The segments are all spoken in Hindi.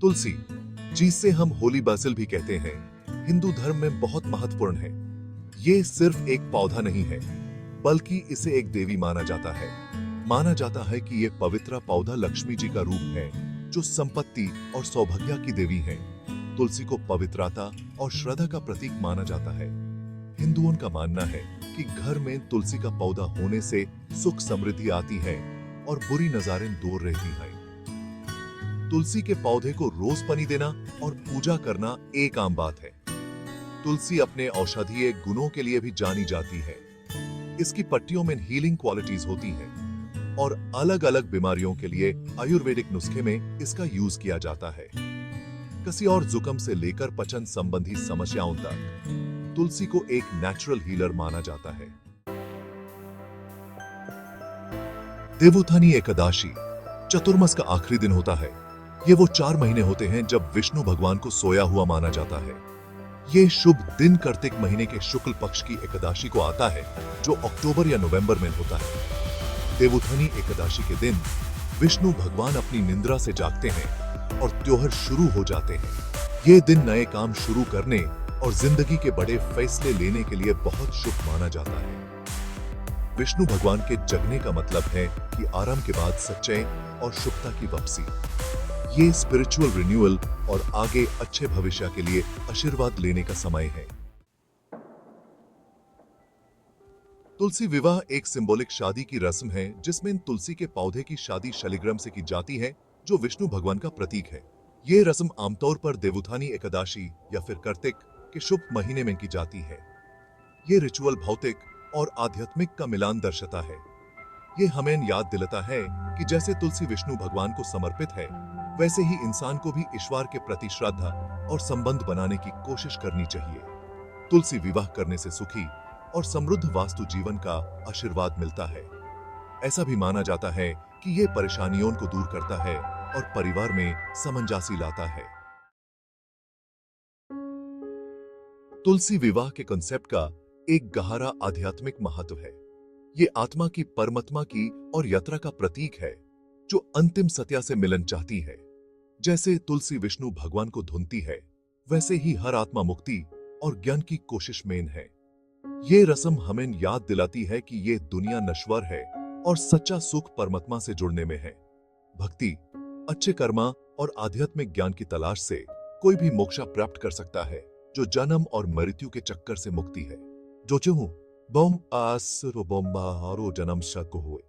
तुलसी, जिसे हम होली बासिल भी कहते हैं, हिंदू धर्म में बहुत महत्वपूर्ण है। ये सिर्फ एक पौधा नहीं है, बल्कि इसे एक देवी माना जाता है। माना जाता है कि ये पवित्र पौधा लक्ष्मी जी का रूप है, जो संपत्ति और सौभाग्य की देवी है। तुलसी को पवित्रता और श्रद्धा का प्रतीक माना जाता है। हिंदुओं का मानना है कि घर में तुलसी का पौधा होने से सुख समृद्धि आती है और बुरी नजरें दूर रहती हैं। तुलसी के पौधे को रोज पानी देना और पूजा करना एक आम बात है। तुलसी अपने औषधीय गुणों के लिए भी जानी जाती है। इसकी पत्तियों में हीलिंग क्वालिटीज होती हैं और अलग अलग बीमारियों के लिए आयुर्वेदिक नुस्खे में इसका यूज किया जाता है। कसी और जुकाम से लेकर पाचन संबंधी समस्याओं तक तुलसी को एक नेचुरल हीलर माना जाता है। देवोत्थानी एकादशी चतुर्मास का आखिरी दिन होता है। ये वो 4 महीने होते हैं जब विष्णु भगवान को सोया हुआ माना जाता है। ये शुभ दिन कार्तिक महीने के शुक्ल पक्ष की एकादशी को आता है, जो अक्टूबर या नवंबर में होता है। देवोत्थानी एकादशी के दिन विष्णु भगवान अपनी निद्रा से जागते हैं और त्योहार शुरू हो जाते हैं। ये दिन नए काम शुरू करने और जिंदगी के बड़े फैसले लेने के लिए बहुत शुभ माना जाता है। विष्णु भगवान के जगने का मतलब है कि आराम के बाद सच्चाई और शुभता की वापसी। ये स्पिरिचुअल रिन्यूअल और आगे अच्छे भविष्य के लिए आशीर्वाद लेने का समय है। तुलसी विवाह एक सिंबॉलिक शादी की रस्म है, जिसमें तुलसी के पौधे की शादी शालिग्राम से की जाती है, जो विष्णु भगवान का प्रतीक है। ये रस्म आमतौर पर देवोत्थानी एकादशी या फिर कार्तिक के शुभ महीने में की जाती है। ये रिचुअल भौतिक और आध्यात्मिक का मिलान दर्शाता है। ये हमें याद दिलाता है कि जैसे तुलसी विष्णु भगवान को समर्पित है, वैसे ही इंसान को भी ईश्वर के प्रति श्रद्धा और संबंध बनाने की कोशिश करनी चाहिए। तुलसी विवाह करने से सुखी और समृद्ध वास्तु जीवन का आशीर्वाद मिलता है। ऐसा भी माना जाता है कि ये परेशानियों को दूर करता है और परिवार में सामंजस्य लाता है। तुलसी विवाह के कॉन्सेप्ट का एक गहरा आध्यात्मिक महत्व है। ये आत्मा की परमात्मा की और यात्रा का प्रतीक है, जो अंतिम सत्य से मिलन चाहती है। जैसे तुलसी विष्णु भगवान को ढूंढती है, वैसे ही हर आत्मा मुक्ति और ज्ञान की कोशिश में है। ये रस्म हमें याद दिलाती है कि ये दुनिया नश्वर है और सच्चा सुख परमात्मा से जुड़ने में है। भक्ति, अच्छे कर्मा और आध्यात्मिक ज्ञान की तलाश से कोई भी मोक्ष प्राप्त कर सकता है, जो जन्म और मृत्यु के चक्कर से मुक्ति है। जो चाहूं बम आसरो बम्बा हारो जन्म शक हुए।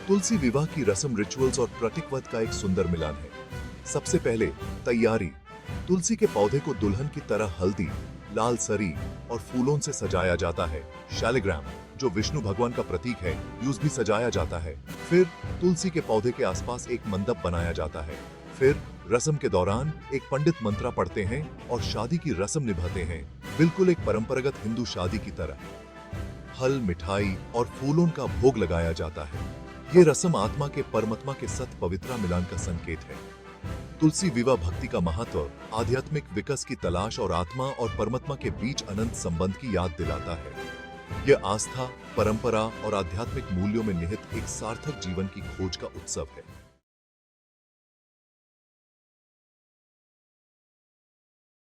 तुलसी विवाह की रस्म रिचुअल्स और प्रतीकवाद का एक सुंदर मिलान है। सबसे पहले तैयारी। तुलसी के पौधे को दुल्हन की तरह हल्दी, लाल सरी और फूलों से सजाया जाता है। शालिग्राम, जो विष्णु भगवान का प्रतीक है, यूज भी सजाया जाता है। फिर तुलसी के पौधे के आसपास एक मंडप बनाया जाता है। फिर रस्म के दौरान एक पंडित मंत्र पढ़ते हैं और शादी की रस्म निभाते हैं, बिल्कुल एक परंपरागत हिंदू शादी की तरह। फल, मिठाई और फूलों का भोग लगाया जाता है। ये रस्म आत्मा के परमात्मा के साथ पवित्र मिलान का संकेत है। तुलसी विवाह भक्ति का महत्व, आध्यात्मिक विकास की तलाश और आत्मा और परमात्मा के बीच अनंत संबंध की याद दिलाता है। यह आस्था, परंपरा और आध्यात्मिक मूल्यों में निहित एक सार्थक जीवन की खोज का उत्सव है।